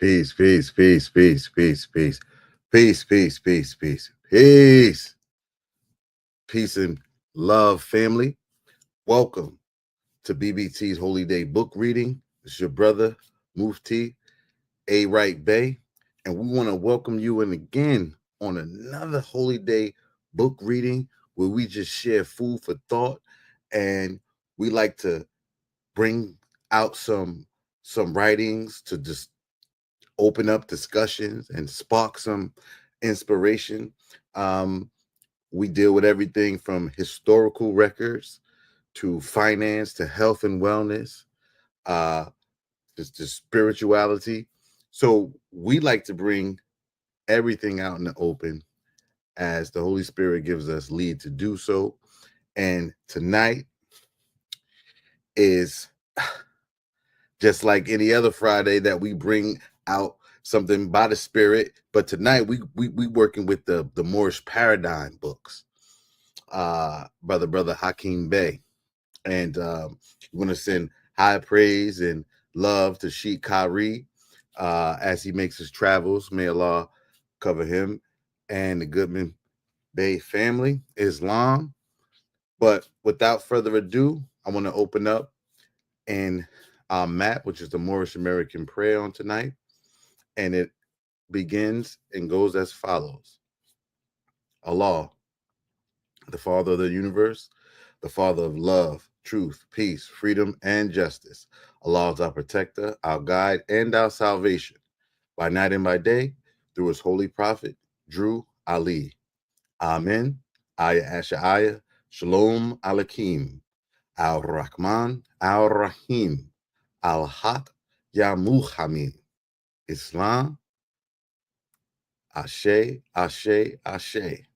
Peace, peace, peace, peace, peace, peace, peace, peace, peace, peace, peace, peace and love, family. Welcome to BBT's Holy Day book reading. It's your brother, Mufti A. Wright-Bey, and we want to welcome you in again on another Holy Day book reading where we just share food for thought, and we like to bring out some writings to just open up discussions and spark some inspiration. We deal with everything from historical records to finance to health and wellness, just to spirituality. So we like to bring everything out in the open as the Holy Spirit gives us lead to do so. And tonight is just like any other Friday that we bring out something by the Spirit, but tonight we working with the Moorish Paradigm books, brother Hakeem Bey, and we want to send high praise and love to Sheikh Khari as he makes his travels. May Allah cover him and the Goodman Bey family, Islam. But without further ado, I want to open up in our map, which is the Moorish American prayer on tonight. And it begins and goes as follows. Allah, the Father of the universe, the Father of love, truth, peace, freedom, and justice. Allah is our protector, our guide, and our salvation, by night and by day, through his holy prophet, Drew Ali. Amen. Ayah Asha'ayah, Shalom Alakim, Al-Rahman, Al-Rahim, Al-Haq, Ya Muhammad. Islam, Ashe, Ashe, Ashe.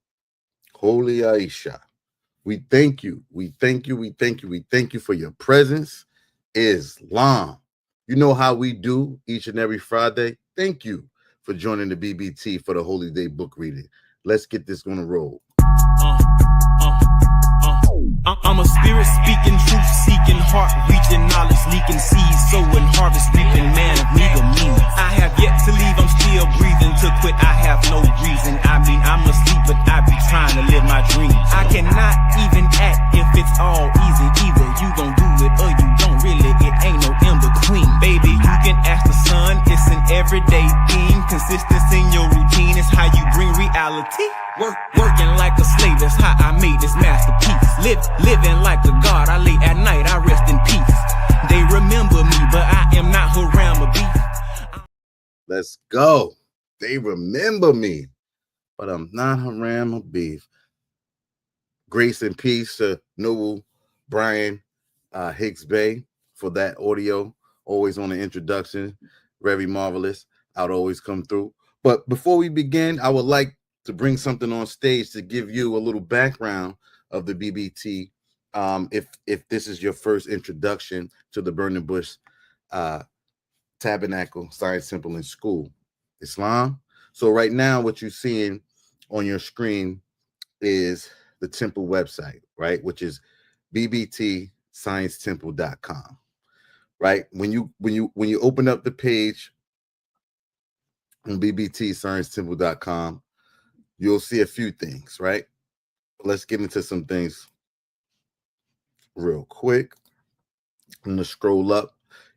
Holy Aisha, we thank you, we thank you, we thank you, we thank you for your presence. Islam, you know how we do each and every Friday. Thank you for joining the BBT for the Holy Day book reading. Let's get this gonna roll. I'm a spirit speaking, truth seeking, heart reaching, knowledge leaking, seeds sowing, harvest reaping, man of meager means. I have yet to leave, I'm still breathing. To quit, I have no reason. I mean, I'm asleep, but I be trying to live my dream. I cannot even act if it's all easy. Either you gon' do it or you don't really. It ain't no in between. Baby, you can ask the sun, it's an everyday theme. Consistency in your routine is how you bring reality. Working like a slave, that's how I made this masterpiece. Living like a god, I lay at night, I rest in peace. They remember me, but I am not Haram or beef. Let's go. They remember me, but I'm not Haram or beef. Grace and peace to Noble Brian Hicks Bey for that audio. Always on the introduction. Very marvelous. I'd always come through. But before we begin, I would like to bring something on stage to give you a little background of the BBT. If this is your first introduction to the Burning Bush Tabernacle Science Temple and School, Islam. So right now, what you're seeing on your screen is the temple website, right? Which is bbtsciencetemple.com. Right? When you open up the page on bbtsciencetemple.com, you'll see a few things, right? Let's get into some things real quick. I'm going to scroll up.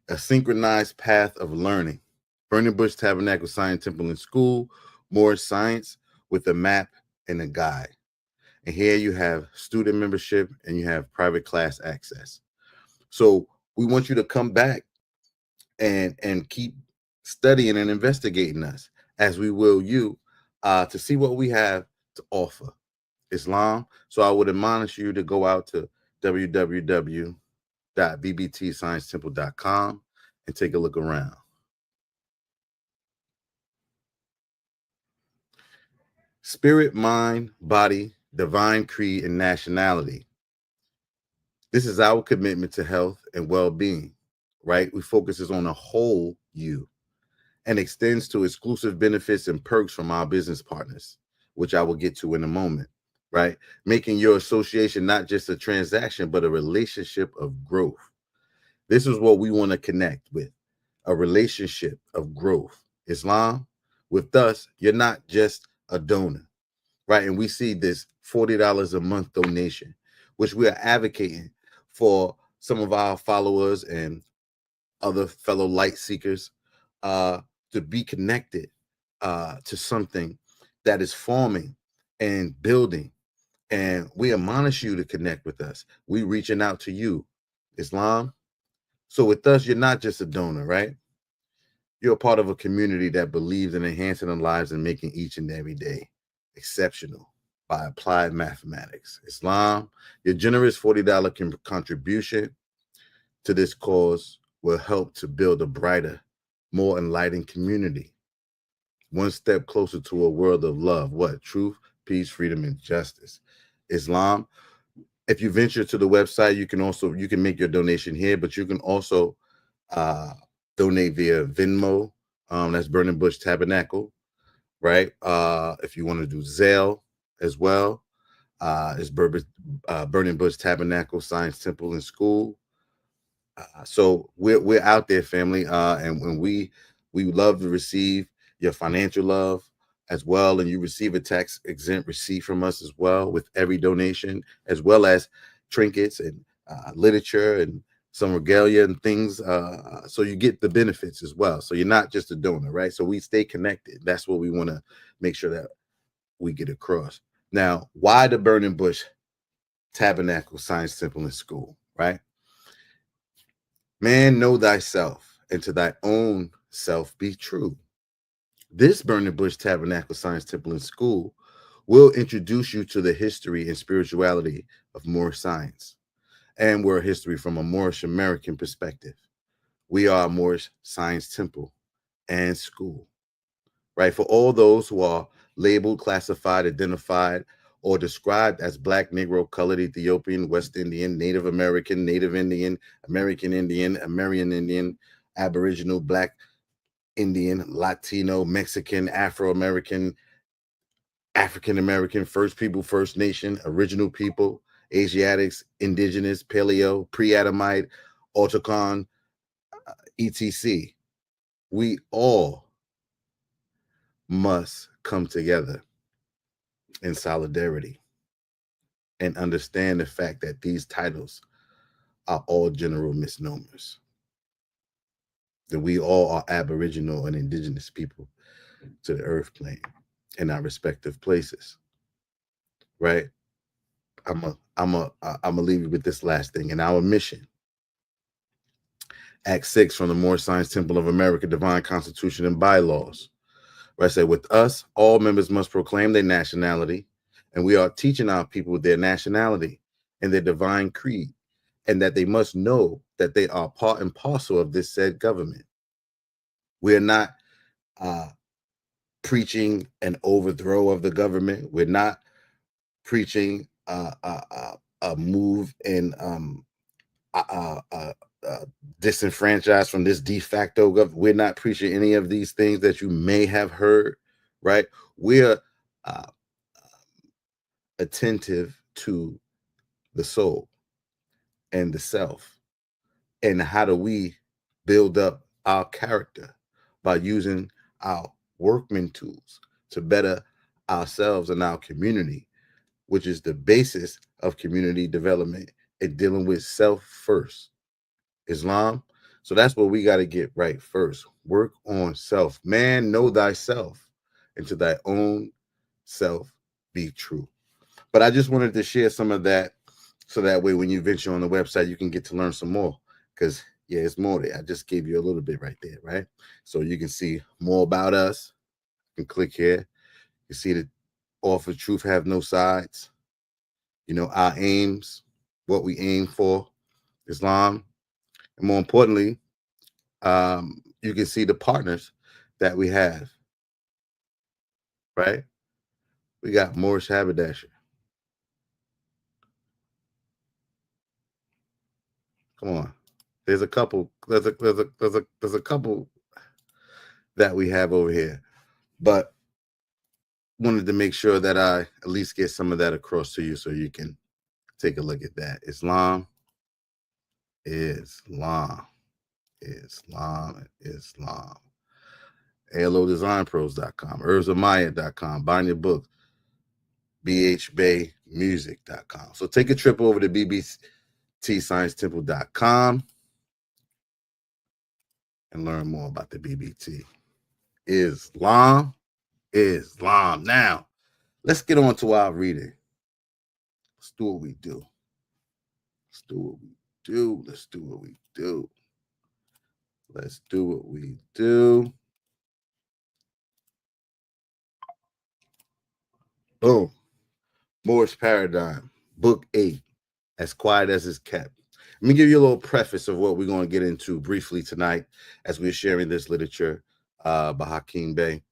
A synchronized path of learning. Burning Bush Tabernacle Science Temple and School, more science with a map and a guide. And here you have student membership and you have private class access. So we want you to come back and keep studying and investigating us, as we will you, to see what we have to offer. Islam. So I would admonish you to go out to www.bbtsciencetemple.com and take a look around. Spirit, mind, body, divine creed, and nationality. This is our commitment to health and well-being, right? We focuses on a whole you and extends to exclusive benefits and perks from our business partners, which I will get to in a moment, right? Making your association not just a transaction, but a relationship of growth. This is what we want to connect with, a relationship of growth, Islam, with us, you're not just a donor, right? And we see this $40 a month donation, which we are advocating for some of our followers and other fellow light seekers to be connected to something that is forming and building. And we admonish you to connect with us. We reaching out to you, Islam. So with us, you're not just a donor, right? You're a part of a community that believes in enhancing the lives and making each and every day exceptional by applied mathematics. Islam, your generous $40 contribution to this cause will help to build a brighter, more enlightened community. One step closer to a world of love. What? Truth, peace, freedom, and justice. Islam. If you venture to the website, you can make your donation here, but you can also donate via Venmo. That's Burning Bush Tabernacle, right? If you want to do Zelle as well, it's Burning Bush Tabernacle Science Temple and School. So we're out there, family, and when we love to receive your financial love as well, and you receive a tax exempt receipt from us as well with every donation, as well as trinkets and literature and some regalia and things. So you get the benefits as well. So you're not just a donor, right? So we stay connected. That's what we want to make sure that we get across. Now, why the Burning Bush Tabernacle Science Temple and School, right? Man, know thyself, and to thy own self be true. This Burning Bush Tabernacle Science Temple and School will introduce you to the history and spirituality of Moorish science and world history from a Moorish American perspective. We are a Moorish Science Temple and School, right? For all those who are labeled, classified, identified, or described as Black, Negro, Colored, Ethiopian, West Indian, Native American, Native Indian, American Indian, American Indian, Aboriginal, Black Indian, Latino, Mexican, Afro-American, African-American, First People, First Nation, Original People, Asiatics, Indigenous, Paleo, Pre-Adamite, Autochthon, etc. We all must come together in solidarity and understand the fact that these titles are all general misnomers. That we all are Aboriginal and Indigenous people to the earth plane in our respective places, right? I'm gonna leave you with this last thing. In our mission, Act 6 from the Moorish Science Temple of America, Divine Constitution and Bylaws. Where I say, with us, all members must proclaim their nationality, and we are teaching our people their nationality and their divine creed, and that they must know that they are part and parcel of this said government. We are not preaching an overthrow of the government. We're not preaching a move and disenfranchised from this de facto government. We're not preaching any of these things that you may have heard, right? We're attentive to the soul and the self, and how do we build up our character by using our workman tools to better ourselves and our community, which is the basis of community development and dealing with self first. Islam. So that's what we got to get right first. Work on self. Man, know thyself, and to thy own self be true. But I just wanted to share some of that so that way when you venture on the website, you can get to learn some more. Because, yeah, it's more there. I just gave you a little bit right there, right? So you can see more about us. You can click here. You see the offer truth have no sides. You know, our aims, what we aim for, Islam. And more importantly, you can see the partners that we have, right? We got Moorish Haberdasher. Come on. There's a couple, there's a couple that we have over here. But wanted to make sure that I at least get some of that across to you so you can take a look at that. Islam. alodesignpros.com, herbsofmaya.com, buying your books, bhbaymusic.com. So take a trip over to bbtsciencetemple.com and learn more about the BBT. Islam. Now, let's get on to our reading. Let's do what we do. Let's do what we do. Let's do what we do. Let's do what we do. Boom. Moorish Paradigm, Book 8, As Quiet as It's Kept. Let me give you a little preface of what we're going to get into briefly tonight as we're sharing this literature by Hakeem Bey.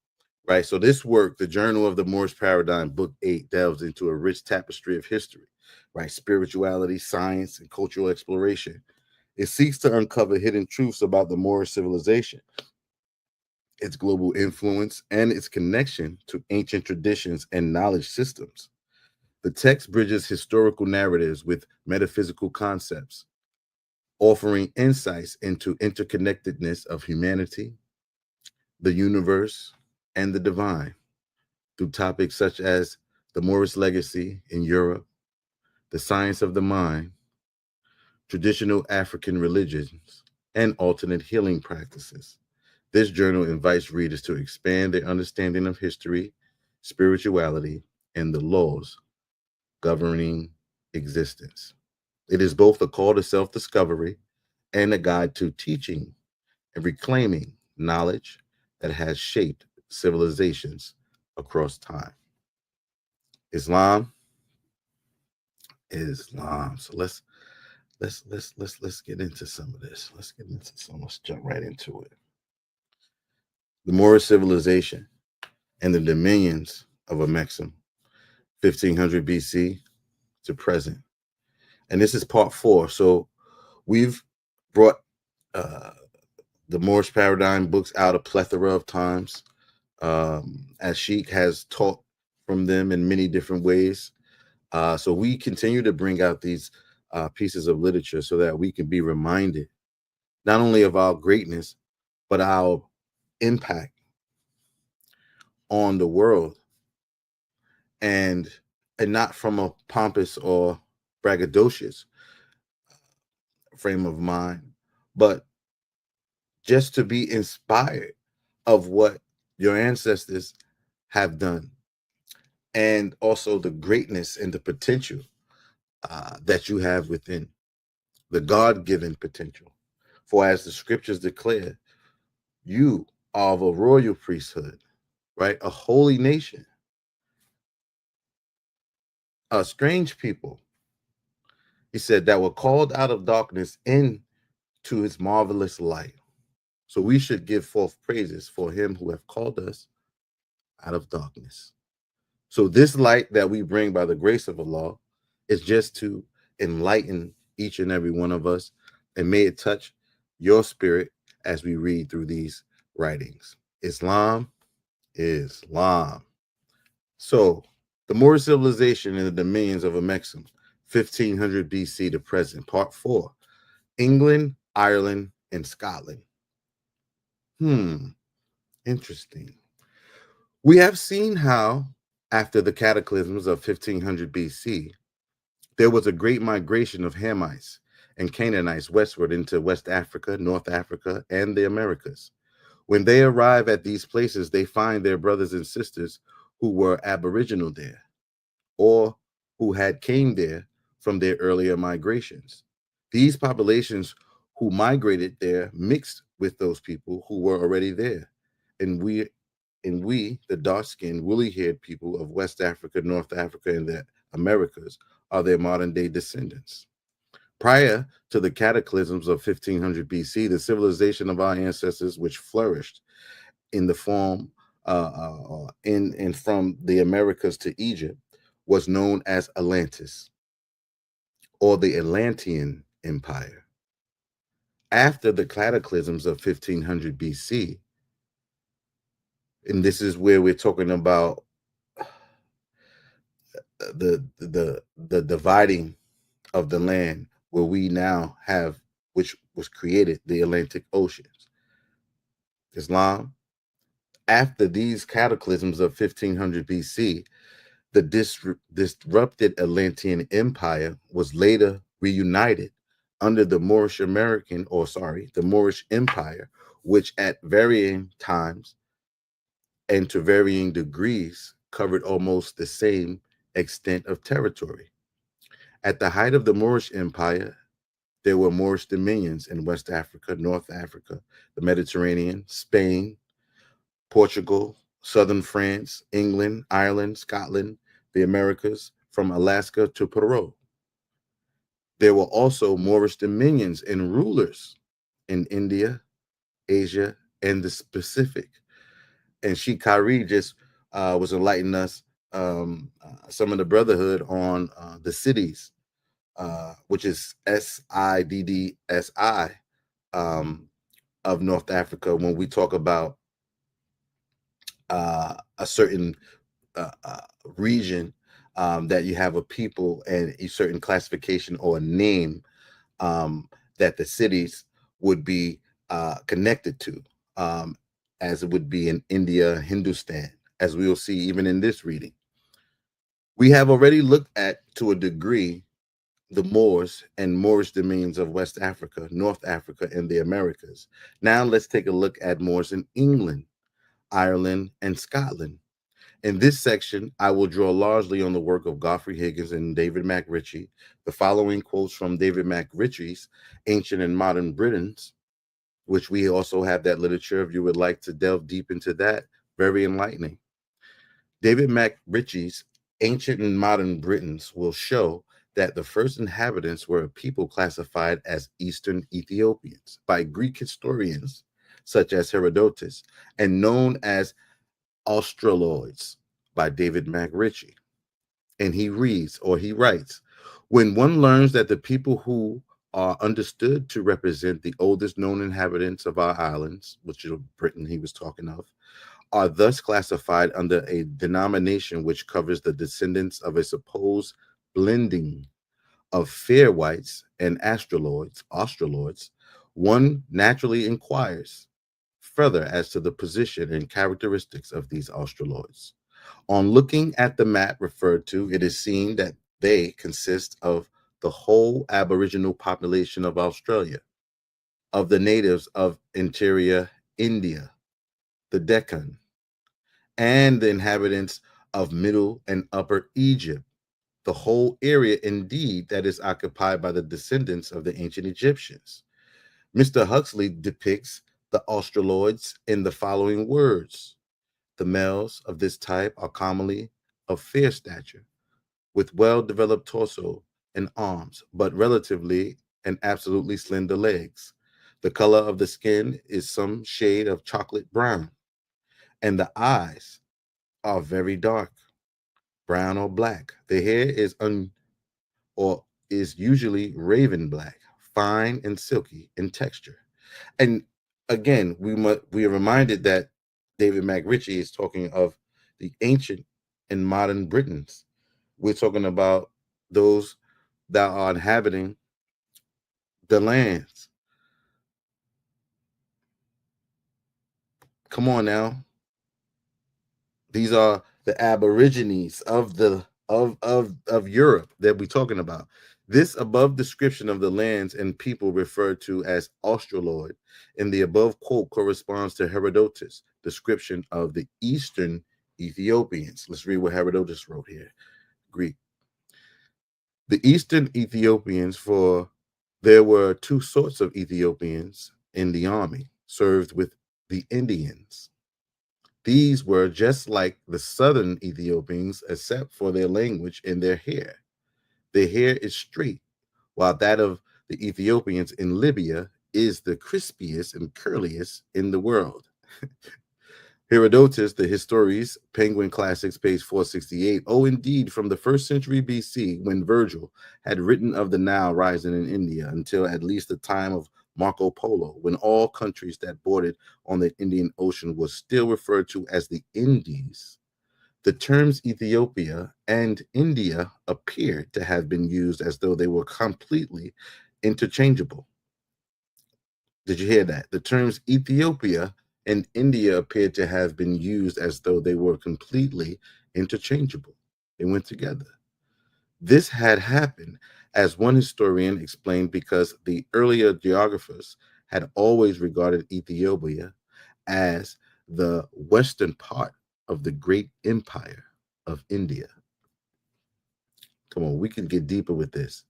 Right. So this work, the Journal of the Moorish Paradigm, Book 8, delves into a rich tapestry of history, right? Spirituality, science, and cultural exploration. It seeks to uncover hidden truths about the Moorish civilization, its global influence, and its connection to ancient traditions and knowledge systems. The text bridges historical narratives with metaphysical concepts, offering insights into interconnectedness of humanity, the universe, and the divine through topics such as the Moorish legacy in Europe, the science of the mind, traditional African religions, and alternate healing practices. This journal invites readers to expand their understanding of history, spirituality, and the laws governing existence. It is both a call to self-discovery and a guide to teaching and reclaiming knowledge that has shaped civilizations across time. Islam. So let's get into some of this. Let's jump right into it. The Moorish civilization and the dominions of Amexem, 1500 BC to present. And this is part 4. So we've brought the Moorish Paradigm books out a plethora of times, as Sheikh has taught from them in many different ways. So we continue to bring out these pieces of literature so that we can be reminded not only of our greatness, but our impact on the world, and not from a pompous or braggadocious frame of mind, but just to be inspired of what your ancestors have done, and also the greatness and the potential that you have within, the God-given potential. For as the scriptures declare, you are of a royal priesthood, right? A holy nation, a strange people. He said that were called out of darkness into his marvelous light. So we should give forth praises for him who have called us out of darkness. So this light that we bring by the grace of Allah is just to enlighten each and every one of us, and may it touch your spirit as we read through these writings. Islam. So the Moorish civilization and the dominions of Amexem, 1500 BC to present, part 4, England, Ireland, and Scotland. Interesting. We have seen how after the cataclysms of 1500 BC, there was a great migration of Hamites and Canaanites westward into West Africa, North Africa, and the Americas. When they arrive at these places, they find their brothers and sisters who were aboriginal there, or who had came there from their earlier migrations. These populations who migrated there mixed with those people who were already there. And we, the dark-skinned, woolly-haired people of West Africa, North Africa, and the Americas are their modern-day descendants. Prior to the cataclysms of 1500 BC, the civilization of our ancestors, which flourished in the form in from the Americas to Egypt, was known as Atlantis, or the Atlantean Empire. After the cataclysms of 1500 BC, and this is where we're talking about the dividing of the land, where we now have, which was created, the Atlantic Oceans. Islam, After these cataclysms of 1500 BC, the disrupted Atlantean Empire was later reunited under the the Moorish Empire, which at varying times and to varying degrees covered almost the same extent of territory. At the height of the Moorish Empire, there were Moorish dominions in West Africa, North Africa, the Mediterranean, Spain, Portugal, southern France, England, Ireland, Scotland, the Americas, from Alaska to Peru. There were also Moorish dominions and rulers in India, Asia, and the Pacific. And Shikari just was enlightening us some of the brotherhood on the cities, which is SIDDSI of North Africa. When we talk about a certain region, that you have a people and a certain classification or a name that the cities would be connected to, as it would be in India, Hindustan, as we will see even in this reading. We have already looked at, to a degree, the Moors and Moorish dominions of West Africa, North Africa, and the Americas. Now let's take a look at Moors in England, Ireland, and Scotland. In this section, I will draw largely on the work of Godfrey Higgins and David MacRitchie. The following quotes from David MacRitchie's Ancient and Modern Britons, which we also have that literature if you would like to delve deep into that, very enlightening. David MacRitchie's Ancient and Modern Britons will show that the first inhabitants were a people classified as Eastern Ethiopians by Greek historians such as Herodotus and known as Australoids by David MacRitchie. And he writes, when one learns that the people who are understood to represent the oldest known inhabitants of our islands, which is Britain he was talking of, are thus classified under a denomination which covers the descendants of a supposed blending of fair whites and Australoids, one naturally inquires further as to the position and characteristics of these Australoids. On looking at the map referred to, it is seen that they consist of the whole Aboriginal population of Australia, of the natives of interior India, the Deccan, and the inhabitants of Middle and Upper Egypt, the whole area indeed that is occupied by the descendants of the ancient Egyptians. Mr. Huxley depicts the Australoids in the following words. The males of this type are commonly of fair stature, with well-developed torso and arms, but relatively and absolutely slender legs. The color of the skin is some shade of chocolate brown, and the eyes are very dark, brown or black. The hair is usually raven black, fine and silky in texture. And again, we are reminded that David MacRitchie is talking of the ancient and modern Britons. We're talking about those that are inhabiting the lands. Come on now. These are the Aborigines of Europe that we're talking about. This above description of the lands and people referred to as Australoid in the above quote corresponds to Herodotus' description of the Eastern Ethiopians. Let's read what Herodotus wrote here. Greek. The Eastern Ethiopians, for there were two sorts of Ethiopians in the army, served with the Indians. These were just like the southern Ethiopians, except for their language and their hair. Their hair is straight, while that of the Ethiopians in Libya is the crispiest and curliest in the world. Herodotus, the Histories, Penguin Classics, page 468. Oh, indeed, from the 1st century BC, when Virgil had written of the Nile rising in India until at least the time of Marco Polo, when all countries that bordered on the Indian Ocean was still referred to as the Indies, the terms Ethiopia and India appear to have been used as though they were completely interchangeable. Did you hear that? The terms Ethiopia and India appeared to have been used as though they were completely interchangeable. They went together. This had happened, as one historian explained, because the earlier geographers had always regarded Ethiopia as the western part of the great empire of India. Come on, we can get deeper with this.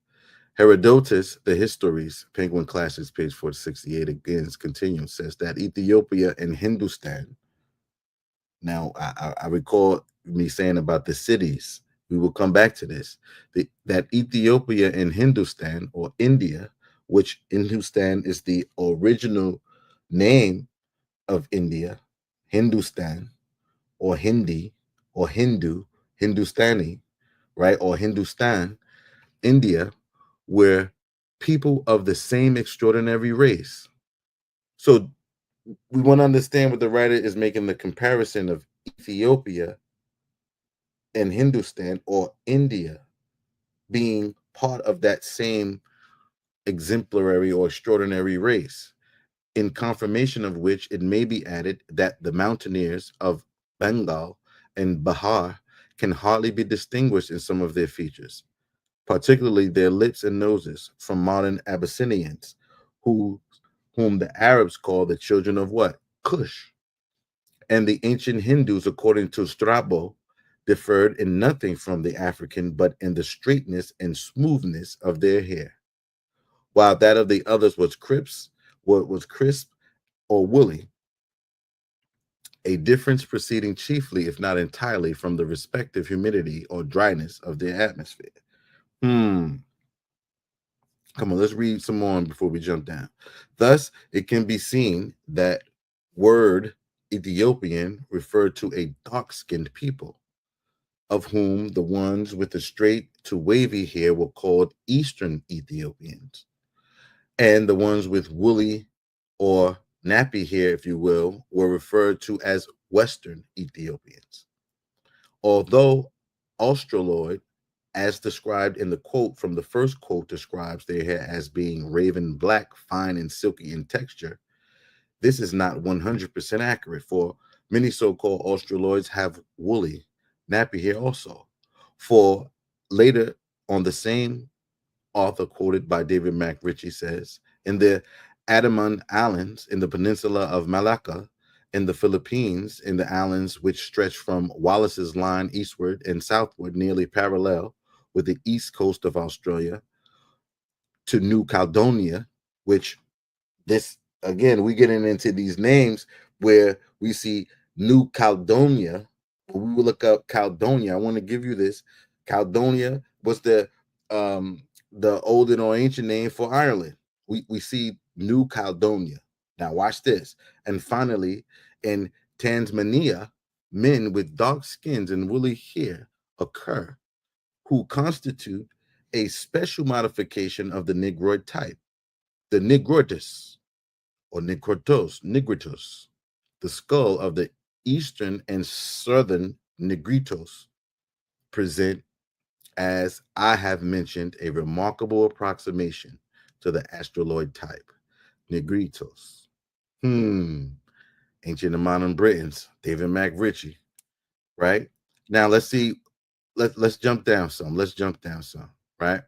Herodotus, the Histories, Penguin Classics, page 468, again, continues, says that Ethiopia and Hindustan. Now, I recall me saying about the cities. We will come back to this. That Ethiopia and Hindustan, or India, which Hindustan is the original name of India, Hindustan, or Hindi, or Hindu, Hindustani, right, or Hindustan, India, were people of the same extraordinary race. So we want to understand what the writer is making the comparison of Ethiopia and Hindustan, or India, being part of that same exemplary or extraordinary race, in confirmation of which it may be added that the mountaineers of Bengal and Bihar can hardly be distinguished in some of their features, particularly their lips and noses, from modern Abyssinians, whom the Arabs call the children of what? Cush. And the ancient Hindus, according to Strabo, differed in nothing from the African, but in the straightness and smoothness of their hair, while that of the others was crisp or woolly, a difference proceeding chiefly, if not entirely, from the respective humidity or dryness of their atmosphere. Come on, let's read some more before we jump down. Thus, it can be seen that word Ethiopian referred to a dark-skinned people, of whom the ones with the straight to wavy hair were called Eastern Ethiopians, and the ones with woolly or nappy hair, if you will, were referred to as Western Ethiopians. Although Australoid, as described in the quote from the first quote, describes their hair as being raven black, fine and silky in texture, this is not 100% accurate, for many so-called Australoids have woolly, nappy hair also. For later on, the same author quoted by David McRitchie says, in the Andaman Islands, in the peninsula of Malacca, in the Philippines, in the islands which stretch from Wallace's Line eastward and southward, nearly parallel with the east coast of Australia, to New Caledonia, which this, again, we getting into these names where we see New Caledonia. We will look up Caledonia. I want to give you this. Caledonia was the olden or ancient name for Ireland. We see New Caledonia. Now watch this. And finally, in Tasmania, men with dark skins and woolly hair occur, who constitute a special modification of the Negroid type, the Negroides, or Negritos, the skull of the eastern and southern Negritos, present, as I have mentioned, a remarkable approximation to the astraloid type, Negritos. Ancient and modern Britons, David McRitchie, right? Now let's see, let's jump down some. Right?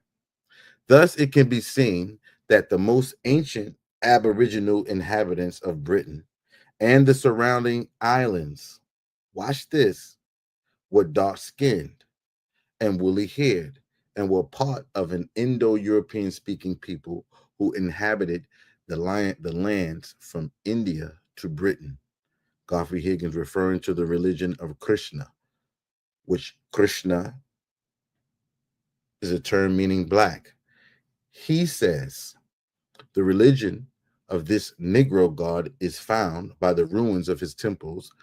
Thus, it can be seen that the most ancient aboriginal inhabitants of Britain and the surrounding islands, watch this, were dark-skinned and woolly-haired, and were part of an Indo-European speaking people who inhabited the lands from India to Britain. Godfrey Higgins, referring to the religion of Krishna, which Krishna is a term meaning black. He says the religion of this Negro god is found by the ruins of his temples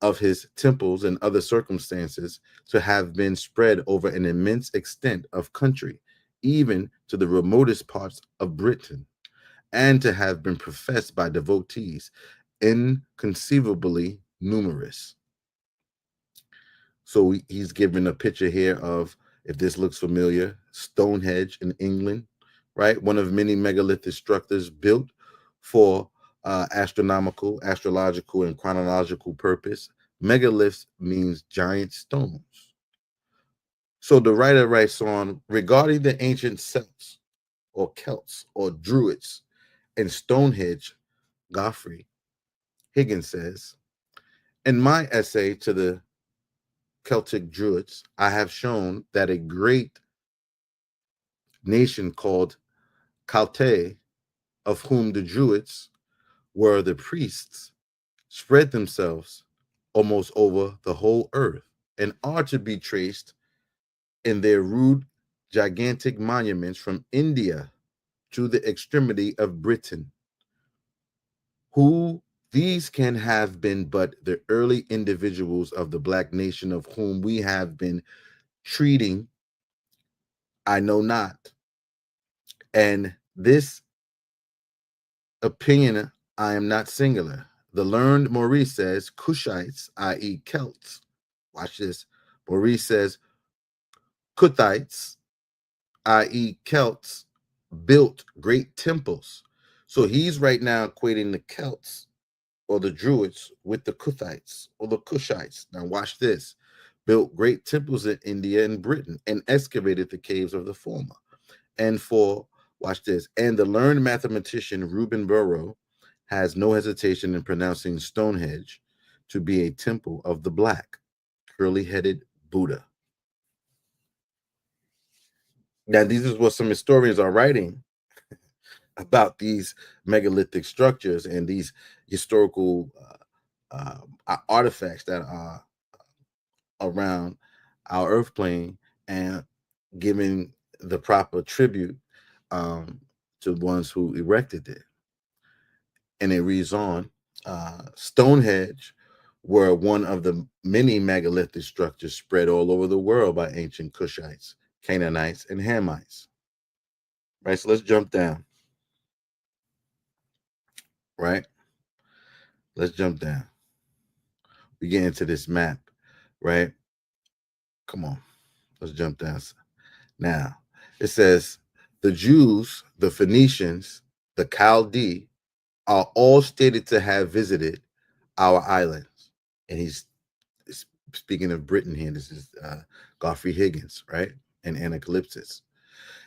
and other circumstances to have been spread over an immense extent of country, even to the remotest parts of Britain, and to have been professed by devotees inconceivably numerous. So he's given a picture here of, if this looks familiar, Stonehenge in England, right? One of many megalithic structures built for astronomical, astrological, and chronological purpose. Megaliths means giant stones. So the writer writes on regarding the ancient Celts or Druids and Stonehenge. Godfrey Higgins says, in my essay to the Celtic Druids, I have shown that a great nation called Calte, of whom the Druids were the priests, spread themselves almost over the whole earth and are to be traced in their rude, gigantic monuments from India to the extremity of Britain. Who these can have been but the early individuals of the Black nation of whom we have been treating, I know not. And this opinion, I am not singular. The learned Maurice says Cushites, i.e., Celts. Watch this. Maurice says Kuthites, i.e., Celts, built great temples. So he's right now equating the Celts or the Druids with the Kuthites or the Cushites. Now, watch this. Built great temples in India and Britain and excavated the caves of the former. And watch this, and the learned mathematician Reuben Burrow has no hesitation in pronouncing Stonehenge to be a temple of the black, curly-headed Buddha. Now, these is what some historians are writing about these megalithic structures and these historical artifacts that are around our earth plane and giving the proper tribute to ones who erected it. And it reads on, Stonehenge were one of the many megalithic structures spread all over the world by ancient Cushites, Canaanites, and Hamites. Right, so let's jump down. Right, let's jump down. We get into this map, right? Come on, let's jump down. Now, it says the Jews, the Phoenicians, the Chaldee are all stated to have visited our islands. And he's speaking of Britain here. This is Godfrey Higgins, right? And Anacalypsis.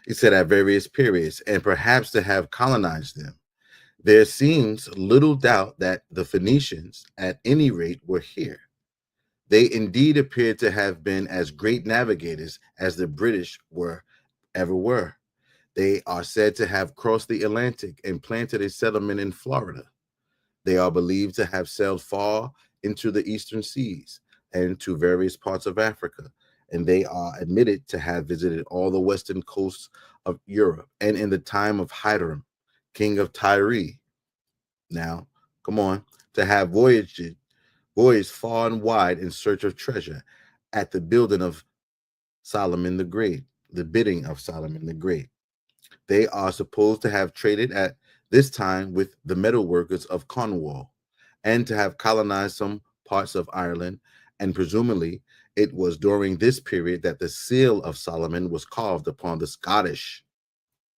He said at various periods, and perhaps to have colonized them. There seems little doubt that the Phoenicians, at any rate, were here. They indeed appeared to have been as great navigators as the British ever were. They are said to have crossed the Atlantic and planted a settlement in Florida. They are believed to have sailed far into the eastern seas and to various parts of Africa, and they are admitted to have visited all the western coasts of Europe, and in the time of Hiram, king of Tyre. Now, come on, to have voyaged far and wide in search of treasure at the building of Solomon the Great, the bidding of Solomon the Great. They are supposed to have traded at this time with the metal workers of Cornwall and to have colonized some parts of Ireland, and presumably it was during this period that the seal of Solomon was carved upon the Scottish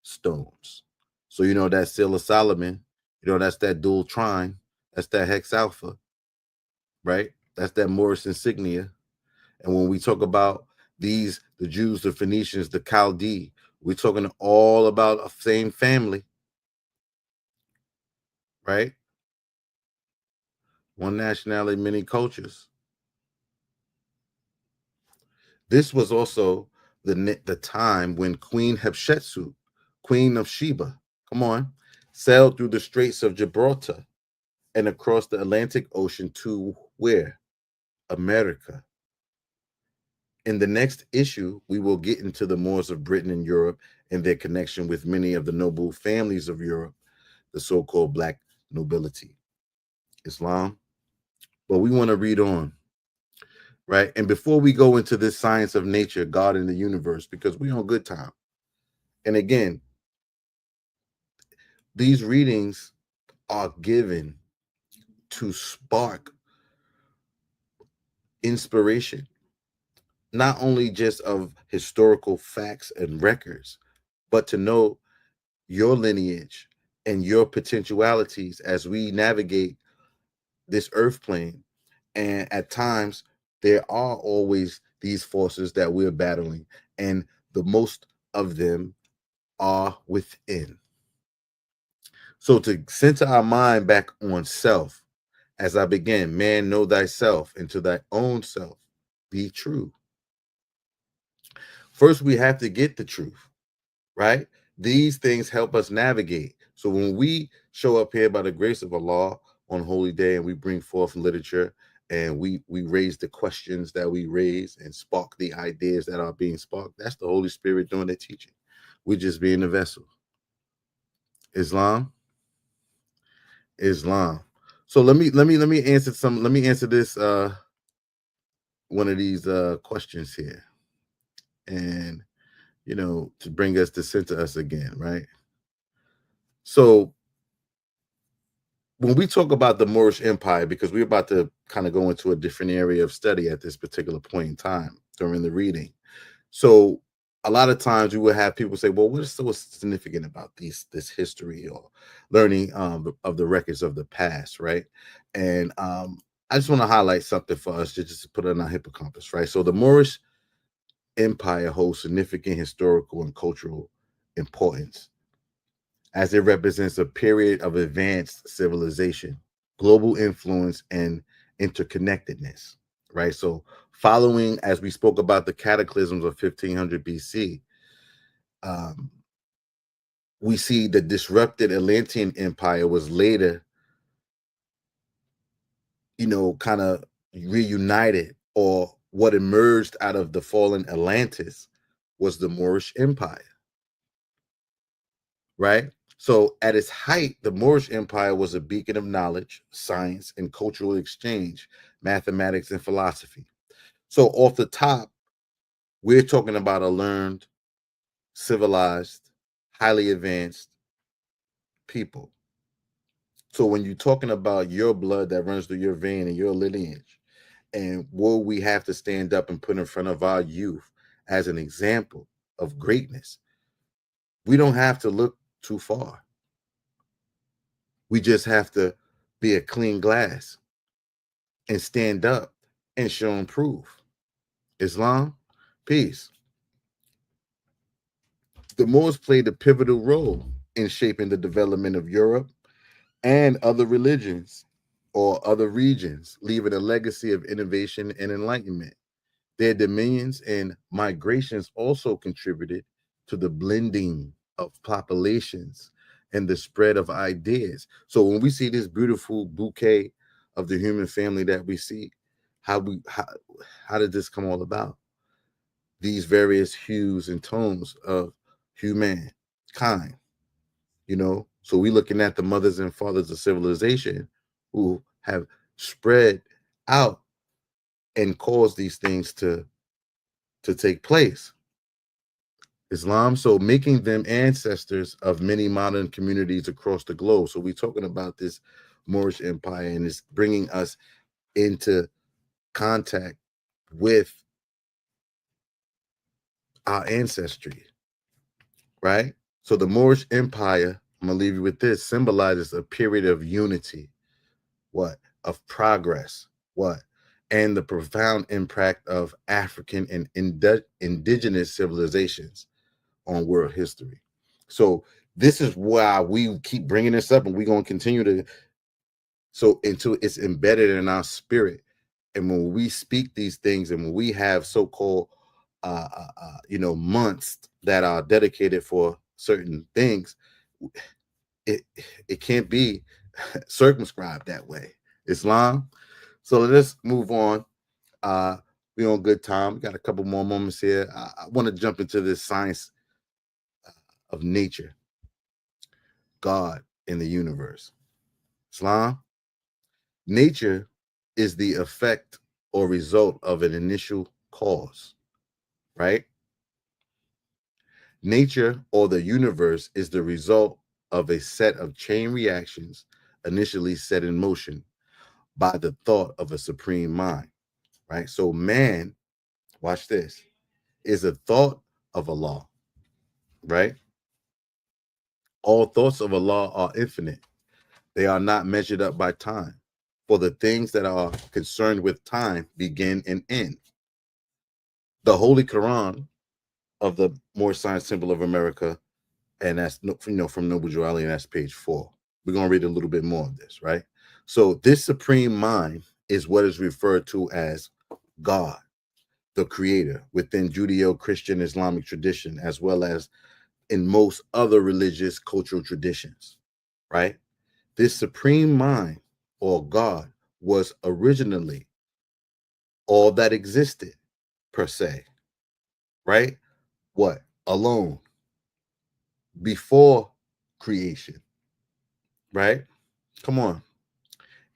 stones. So you know that seal of Solomon, you know that's that dual trine, that's that hex alpha, right? That's that Moorish insignia. And when we talk about the Jews, the Phoenicians, the Chaldee, we're talking all about a same family, right? One nationality, many cultures. This was also the time when Queen Hatshepsut, Queen of Sheba, come on, sailed through the Straits of Gibraltar and across the Atlantic Ocean to where? America. In the next issue, we will get into the Moors of Britain and Europe and their connection with many of the noble families of Europe, the so-called Black nobility, Islam. But we want to read on, right? And before we go into this science of nature, God and the universe, because we're on good time. And again, these readings are given to spark inspiration, not only just of historical facts and records, but to know your lineage and your potentialities as we navigate this earth plane. And at times, there are always these forces that we're battling, and the most of them are within. So, to center our mind back on self, as I begin, man, know thyself, and to thy own self be true. First, we have to get the truth, right? These things help us navigate. So when we show up here by the grace of Allah on Holy Day and we bring forth literature and we raise the questions that we raise and spark the ideas that are being sparked, that's the Holy Spirit doing the teaching. We're just being the vessel. Islam. So let me answer this one of these questions here, and to bring us to center us again, right? So when we talk about the Moorish Empire, because we're about to kind of go into a different area of study at this particular point in time during the reading. So a lot of times we will have people say, well, what is so significant about this history or learning of the records of the past, right? And I just want to highlight something for us just to put it on our hippocampus, right? So the Moorish Empire holds significant historical and cultural importance as it represents a period of advanced civilization, global influence, and interconnectedness, right? So, following, as we spoke about the cataclysms of 1500 BC, um, we see the disrupted Atlantean Empire was later, kind of reunited, or what emerged out of the fallen Atlantis was the Moorish Empire, right? So at its height, the Moorish Empire was a beacon of knowledge, science, and cultural exchange, mathematics, and philosophy. So off the top, we're talking about a learned, civilized, highly advanced people. So when you're talking about your blood that runs through your vein and your lineage, and will we have to stand up and put in front of our youth as an example of greatness, we don't have to look too far. We just have to be a clean glass and stand up and show them proof. Islam, peace. The Moors played a pivotal role in shaping the development of Europe and other religions or other regions, leaving a legacy of innovation and enlightenment. Their dominions and migrations also contributed to the blending of populations and the spread of ideas. So when we see this beautiful bouquet of the human family that we see, how did this come all about? These various hues and tones of humankind, So we're looking at the mothers and fathers of civilization who have spread out and caused these things to take place. Islam, so making them ancestors of many modern communities across the globe. So we're talking about this Moorish Empire, and it's bringing us into contact with our ancestry, right? So the Moorish Empire, I'm going to leave you with this, symbolizes a period of unity, of progress, and the profound impact of African and indigenous civilizations on world history. So this is why we keep bringing this up, and we're going to continue to, so until it's embedded in our spirit. And when we speak these things, and when we have so-called months that are dedicated for certain things, it can't be circumscribed that way. Islam. So let's move on. We're on good time. We got a couple more moments here. I want to jump into this science of nature, God in the universe. Islam. Nature is the effect or result of an initial cause, right? Nature or the universe is the result of a set of chain reactions initially set in motion by the thought of a supreme mind, right? So man, watch this, is a thought of Allah, right? All thoughts of Allah are infinite. They are not measured up by time. For the things that are concerned with time begin and end. The Holy Quran of the Moorish Science Temple of America, and that's from Noble Drew Ali, and that's page 4. We're going to read a little bit more of this, right? So this supreme mind is what is referred to as God, the creator, within Judeo-Christian Islamic tradition, as well as in most other religious cultural traditions, right? This supreme mind, or God, was originally all that existed, per se, right? What? Alone, before creation, right? Come on.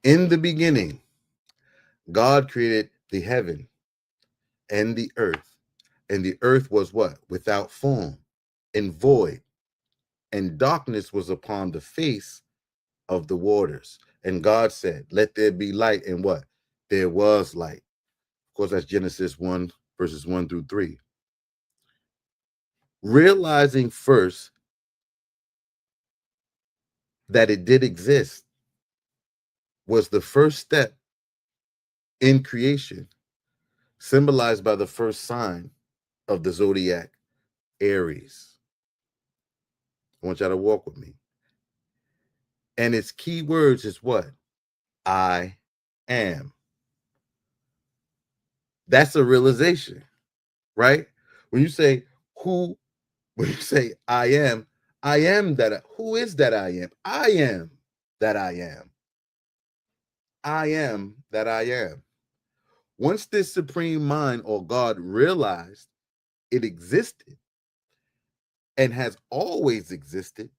In the beginning, God created the heaven and the earth was what? Without form and void, and darkness was upon the face of the waters. And God said, let there be light, and what? There was light. Of course, that's Genesis 1, verses 1 through 3. Realizing first that it did exist was the first step in creation, symbolized by the first sign of the zodiac, Aries. I want y'all to walk with me. And its key words is what? I am. That's a realization, right? When you say when you say I am that. Who is that I am? I am that I am. I am that I am. Once this supreme mind or God realized it existed and has always existed,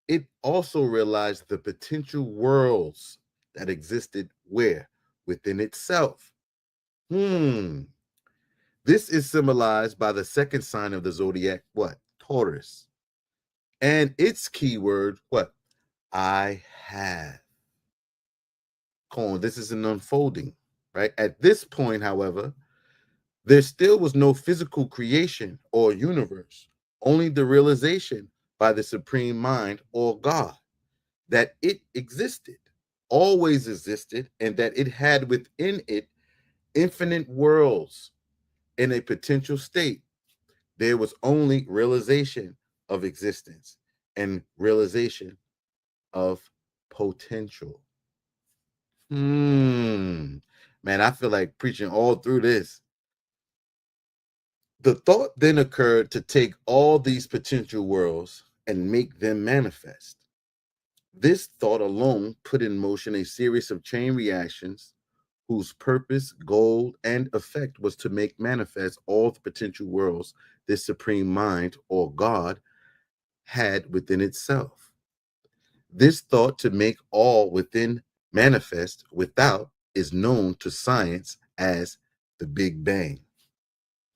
it also realized the potential worlds that existed where? Within itself. This is symbolized by the second sign of the zodiac, what? Taurus. And its keyword, what? I have. This is an unfolding, right? At this point, however, there still was no physical creation or universe, only the realization by the supreme mind or God that it existed, always existed, and that it had within it infinite worlds in a potential state. There was only realization of existence and realization of potential. Man, I feel like preaching all through this. The thought then occurred to take all these potential worlds and make them manifest. This thought alone put in motion a series of chain reactions whose purpose, goal, and effect was to make manifest all the potential worlds this supreme mind or God had within itself. This thought to make all within manifest without is known to science as the Big Bang.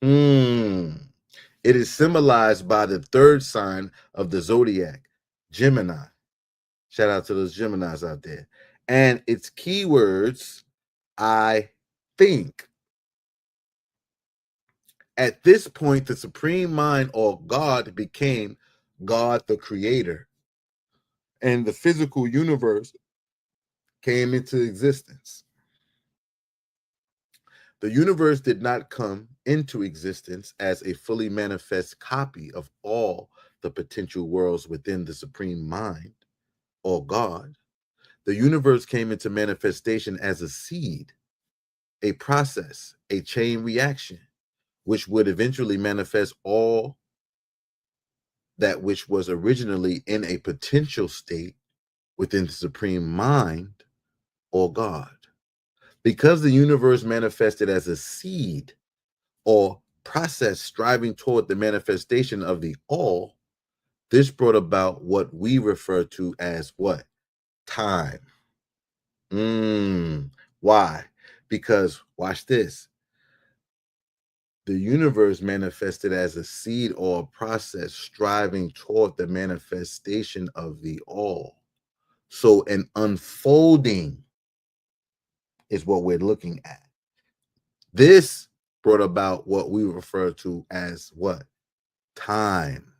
It is symbolized by the third sign of the zodiac, Gemini. Shout out to those Geminis out there. And its keywords, I think. At this point, the supreme mind or God became God the creator, and the physical universe came into existence. The universe did not come into existence as a fully manifest copy of all the potential worlds within the supreme mind or God. The universe came into manifestation as a seed, a process, a chain reaction, which would eventually manifest all that which was originally in a potential state within the supreme mind or God. Because the universe manifested as a seed or process striving toward the manifestation of the all, this brought about what we refer to as what? Time. Why? Because, watch this, the universe manifested as a seed or a process striving toward the manifestation of the all. So an unfolding is what we're looking at. This brought about what we refer to as what? Time.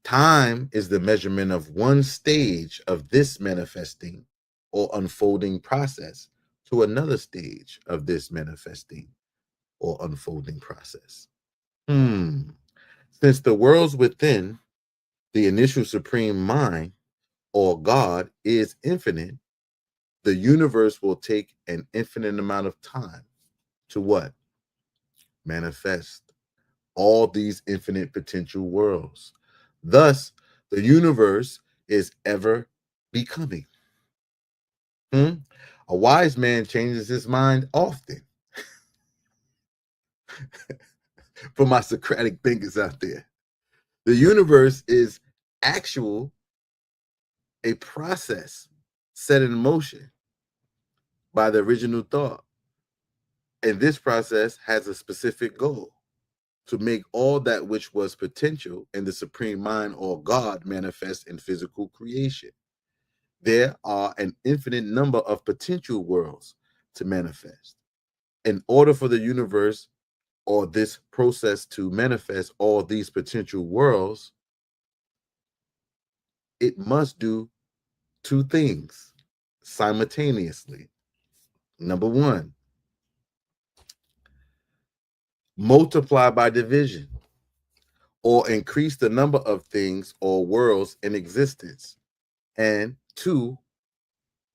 Time is the measurement of one stage of this manifesting or unfolding process to another stage of this manifesting or unfolding process. Since the worlds within the initial supreme mind or God is infinite, the universe will take an infinite amount of time to what? Manifest all these infinite potential worlds. Thus, the universe is ever becoming. A wise man changes his mind often. For my Socratic thinkers out there, the universe is actual a process set in motion by the original thought. And this process has a specific goal to make all that which was potential in the supreme mind or God manifest in physical creation. There are an infinite number of potential worlds to manifest. In order for the universe or this process to manifest all these potential worlds, it must do two things simultaneously. Number one, multiply by division or increase the number of things or worlds in existence. And two,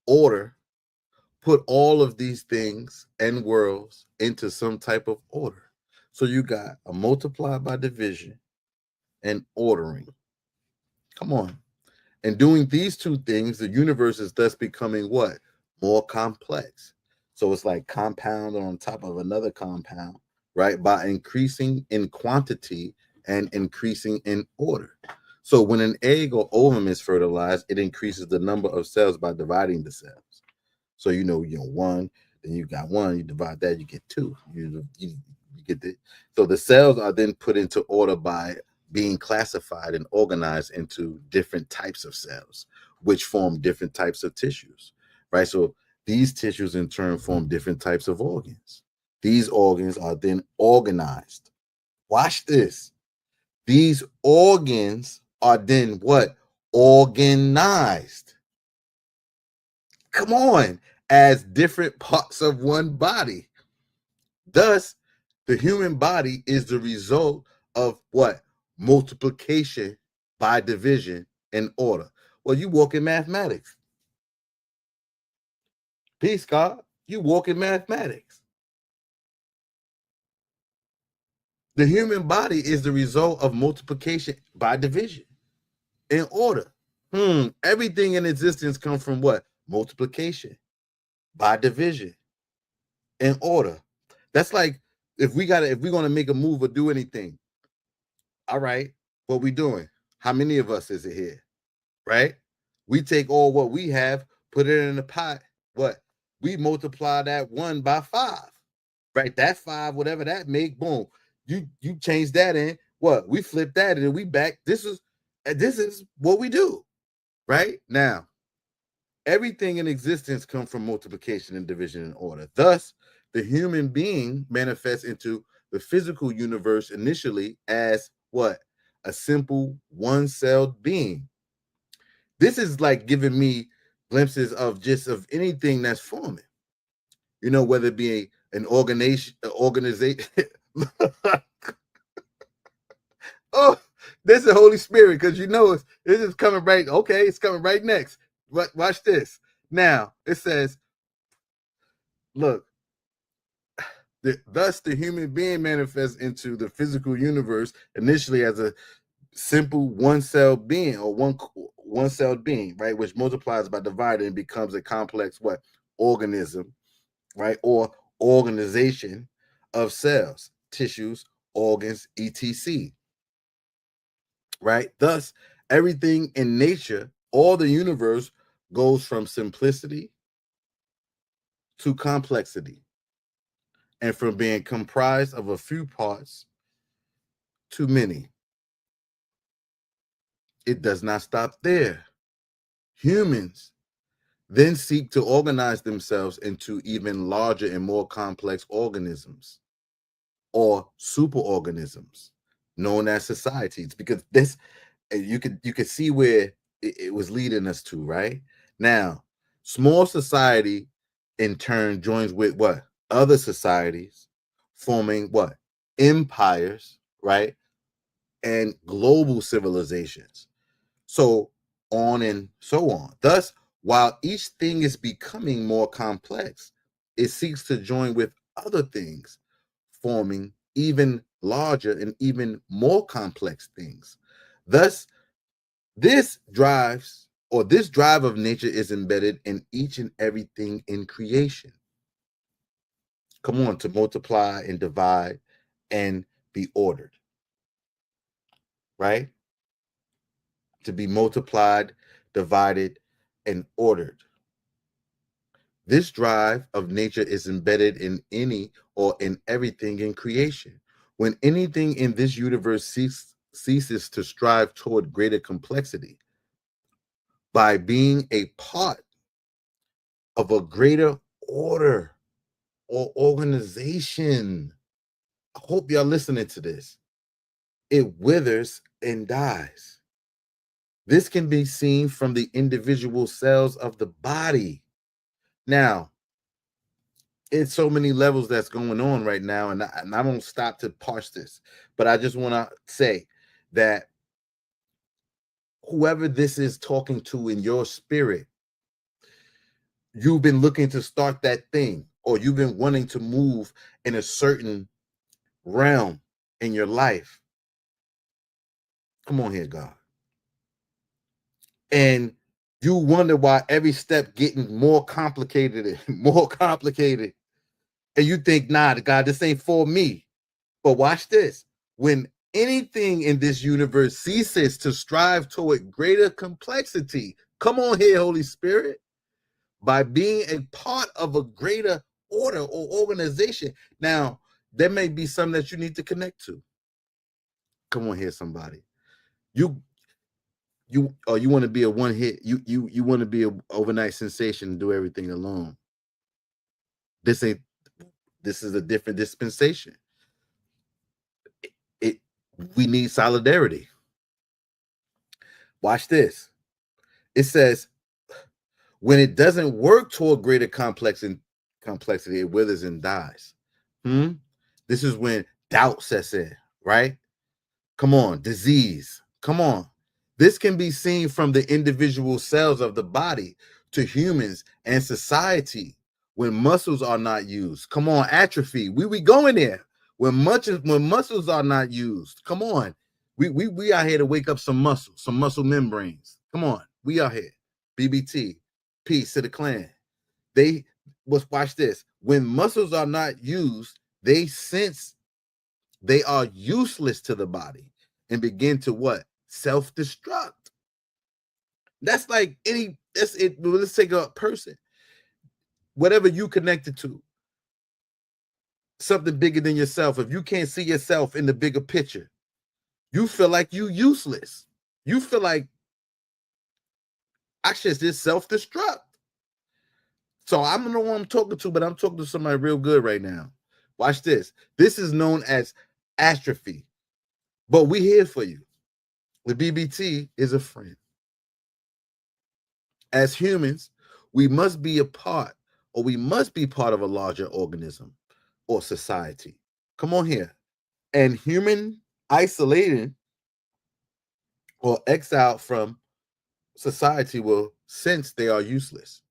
order, put all of these things and worlds into some type of order. So you got a multiply by division and ordering. Come on. And doing these two things, the universe is thus becoming what? More complex. So it's like compound on top of another compound, right? By increasing in quantity and increasing in order. So when an egg or ovum is fertilized, it increases the number of cells by dividing the cells. So one, then you got one, you divide that, you get two. You get the so the cells are then put into order by being classified and organized into different types of cells, which form different types of tissues, right? So these tissues in turn form different types of organs. These organs are then organized. Watch this. These organs are then what? Organized. Come on, as different parts of one body. Thus, the human body is the result of what? Multiplication by division and order. Well, you walk in mathematics. Peace, God. You walk in mathematics. The human body is the result of multiplication by division and order. Everything in existence comes from what? Multiplication by division and order. That's like if we're gonna make a move or do anything. All right, what we doing? How many of us is it here? Right? We take all what we have, put it in the pot. What? We multiply that 1 by 5. Right? That 5, whatever that make, boom. You change that in. What? We flip that and we back. This is what we do. Right? Now, everything in existence comes from multiplication and division and order. Thus, the human being manifests into the physical universe initially as what? A simple one-celled being. This is like giving me glimpses of anything that's forming. Whether it be an organization. Oh, this is the Holy Spirit, because this is coming right. Okay, it's coming right next. But watch this. Now it says, look, thus the human being manifests into the physical universe initially as a simple one-celled being or one-celled being, right, which multiplies by dividing and becomes a complex what? Organism, right, or organization of cells, tissues, organs, etc. Right? Thus, everything in nature, all the universe goes from simplicity to complexity, and from being comprised of a few parts to many. It does not stop there. Humans then seek to organize themselves into even larger and more complex organisms or superorganisms known as societies, because And you could see where it was leading us to, right? Now, small society in turn joins with what? Other societies, forming what? Empires, right? And global civilizations. So on and so on. Thus, while each thing is becoming more complex, it seeks to join with other things, forming even larger and even more complex things. Thus, this drive of nature is embedded in each and everything in creation. Come on, to multiply and divide and be ordered, right? To be multiplied, divided, and ordered. This drive of nature is embedded in any or in everything in creation. When anything in this universe ceases to strive toward greater complexity by being a part of a greater order or organization, I hope y'all listening to this, it withers and dies. This can be seen from the individual cells of the body. Now, it's so many levels that's going on right now, and I don't stop to parse this, but I just want to say that whoever this is talking to in your spirit, you've been looking to start that thing, or you've been wanting to move in a certain realm in your life. Come on here, God. And you wonder why every step getting more complicated and more complicated. And you think, nah, God, this ain't for me. But watch this. When anything in this universe ceases to strive toward greater complexity, come on here, Holy Spirit, by being a part of a greater order or organization. Now, there may be some that you need to connect to. Come on here, somebody. You want to be a one hit. You want to be an overnight sensation and do everything alone. This is a different dispensation. We need solidarity. Watch this. It says, when it doesn't work toward greater complexity, it withers and dies. This is when doubt sets in, right? Come on, disease. Come on. This can be seen from the individual cells of the body to humans and society when muscles are not used. Come on, atrophy. We going there. When muscles are not used. Come on. We out here to wake up some muscle membranes. Come on. We out here. BBT. Peace to the clan. Watch this. When muscles are not used, they sense they are useless to the body and begin to what? Self-destruct. That's like that's it. Let's take a person, whatever you connected to, something bigger than yourself. If you can't see yourself in the bigger picture, you feel like you useless. You feel like I should just self-destruct. So I don't know who I'm talking to, but I'm talking to somebody real good right now. Watch this. This is known as atrophy, but we here for you. The BBT is a friend. As humans, we must be part of a larger organism or society. Come on here. And human isolated or exiled from society will sense they are useless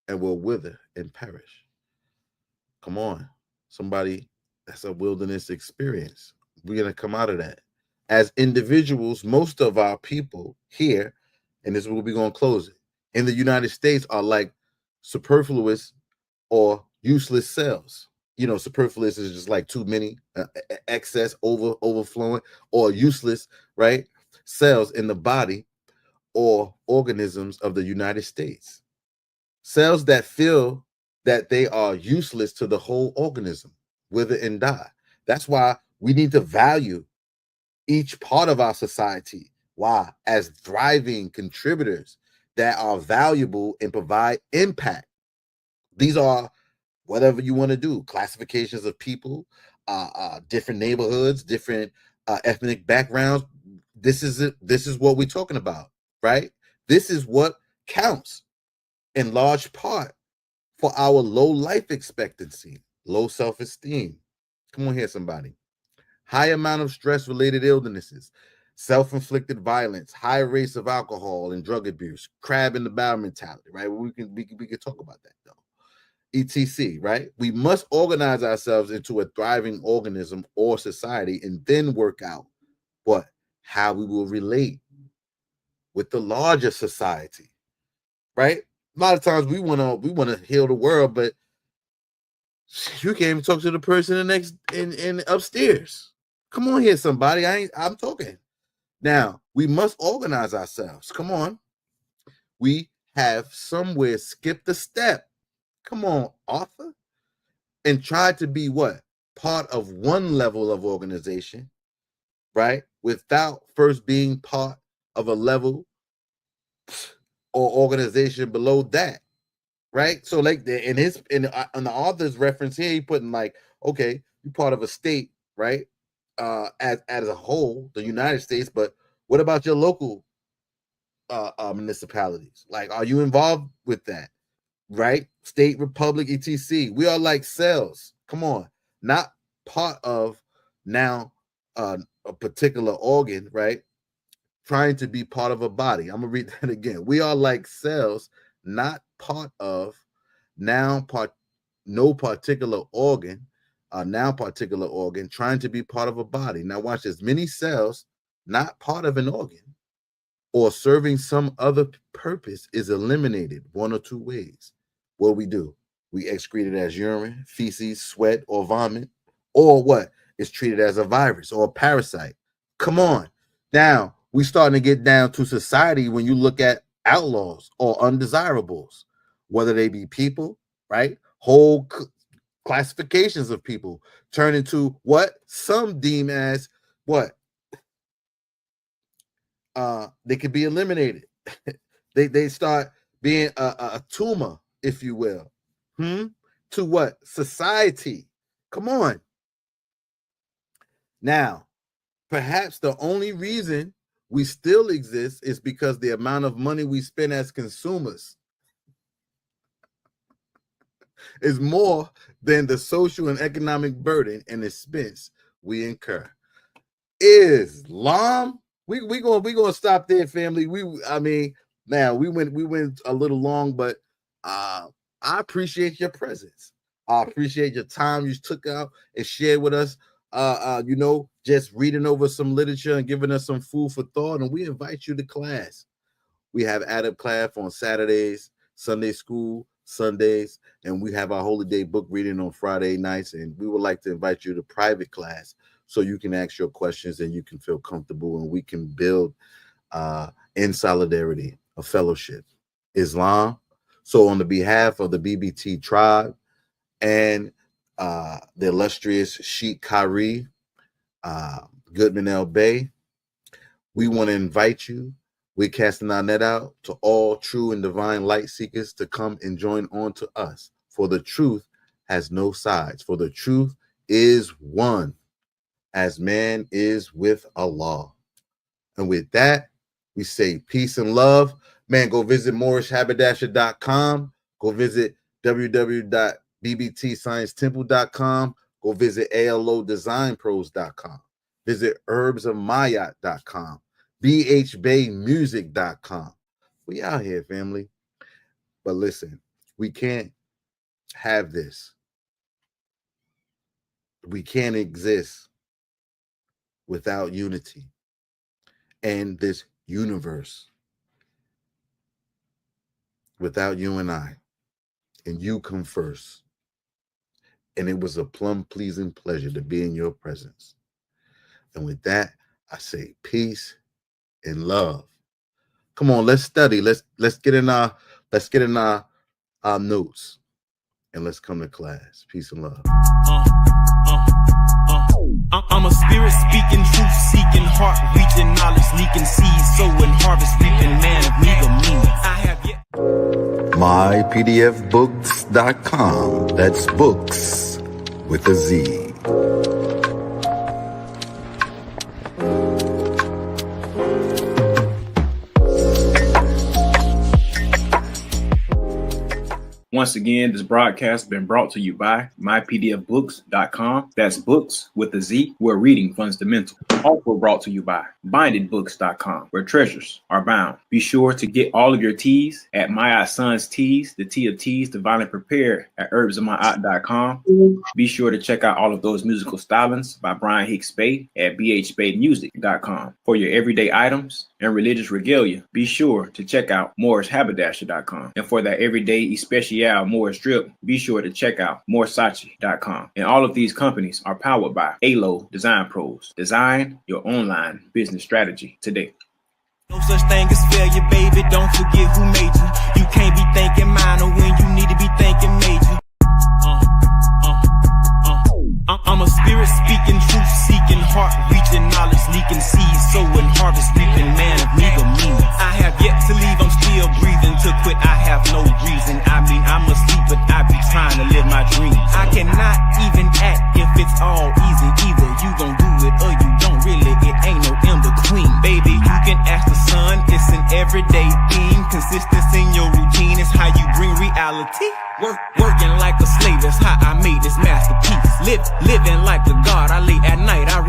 and will wither and perish. Come on. Somebody, that's a wilderness experience. We're going to come out of that. As individuals, most of our people here, and this is where we're going to close it, in the United States are like superfluous or useless cells. You know, superfluous is just like too many, excess, overflowing, or useless, right? Cells in the body or organisms of the United States. Cells that feel that they are useless to the whole organism, wither and die. That's why we need to value each part of our society. Why? As thriving contributors that are valuable and provide impact. These are whatever you want to do, classifications of people, different neighborhoods, different ethnic backgrounds, This is it. This is what we're talking about, right? This is what counts in large part for our low life expectancy, low self-esteem. Come on here, somebody. High amount of stress-related illnesses, self-inflicted violence, high rates of alcohol and drug abuse, crab in the barrel mentality, right? We can talk about that though. ETC, right? We must organize ourselves into a thriving organism or society and then work out what? How we will relate with the larger society, right? A lot of times we want to heal the world, but you can't even talk to the person in upstairs. Come on here, somebody. I'm talking. Now, we must organize ourselves. Come on. We have somewhere skipped a step. Come on, Arthur. And tried to be what? Part of one level of organization, right? Without first being part of a level or organization below that, right? So like in the author's reference here, he putting like, okay, you're part of a state, right? As a whole, the United States, but what about your local municipalities? Like, are you involved with that? Right? State, republic, etc. We are like cells. Come on, not part of now a particular organ, right? Trying to be part of a body. I'm gonna read that again. We are like cells, not part of no particular organ, particular organ, trying to be part of a body. Now watch this. Many cells, not part of an organ or serving some other purpose, is eliminated one or two ways. What do? We excrete it as urine, feces, sweat, or vomit, or what? It's treated as a virus or a parasite. Come on. Now, we starting to get down to society when you look at outlaws or undesirables, whether they be people, right? Whole classifications of people turn into what some deem as what? They could be eliminated. they start being a tumor, if you will, to what? Society. Come on. Now, perhaps the only reason we still exist is because the amount of money we spend as consumers is more than the social and economic burden and expense we incur. Islam. We gonna stop there, family. We went a little long, but I appreciate your presence. I appreciate your time you took out and shared with us. Just reading over some literature and giving us some food for thought. And we invite you to class. We have adult class on Saturdays, Sunday school Sundays, and we have our holy day book reading on Friday nights. And we would like to invite you to private class so you can ask your questions and you can feel comfortable and we can build in solidarity, a fellowship. Islam. So on the behalf of the BBT tribe and the illustrious Sheikh Khari, Goodman L. Bay, we want to invite you. We're casting our net out to all true and divine light seekers to come and join on to us. For the truth has no sides. For the truth is one, as man is with Allah. And with that, we say peace and love. Man, go visit MoorishHaberdasher.com. Go visit www.bbtsciencetemple.com. Go visit ALOdesignpros.com. Visit herbsofmayat.com. bhbaymusic.com. We out here, family. But listen, we can't have this. We can't exist without unity and this universe without you and I. And you come first. And it was a plum-pleasing pleasure to be in your presence. And with that, I say peace and love. Come on, let's study. Let's get in our notes and let's come to class. Peace and love. I'm a spirit speaking, truth seeking, heart reaching, knowledge leaking, seeds sowing, harvest reaping, man of meager meaning. I have yet. mypdfbooks.com. That's books with a Z. Once again, this broadcast has been brought to you by mypdfbooks.com. That's books with a Z, where reading fundamental. Also brought to you by bindedbooks.com, where treasures are bound. Be sure to get all of your teas at My Son's Teas, the tea of teas, divinely prepared at herbsofmyaunt.com. Be sure to check out all of those musical stylings by Brian Hicks Bey at bhbaymusic.com. For your everyday items and religious regalia, be sure to check out morrishaberdasher.com. And for that everyday especial Moorish drip, be sure to check out moresachi.com. And all of these companies are powered by ALO Design Pros. Design your online business strategy today. No such thing as failure, baby. Don't forget who made you. You can't be thinking minor when you need to be thinking major. I'm a spirit speaking, truth seeking, heart reaching, knowledge leaking, seeds sowing, harvest reaping, man of me or me. I have yet to leave, I'm still breathing. To quit, I have no reason. I mean, I'm asleep, but I be trying to live my dream. I cannot even act if it's all easy. Either you gon' do it or you don't. Really, it ain't no in between. Baby, you can ask the sun, it's an everyday theme. Consistency in your routine is how you bring reality. Working like a slave, that's how I made this masterpiece. Living like a god, I lay at night, I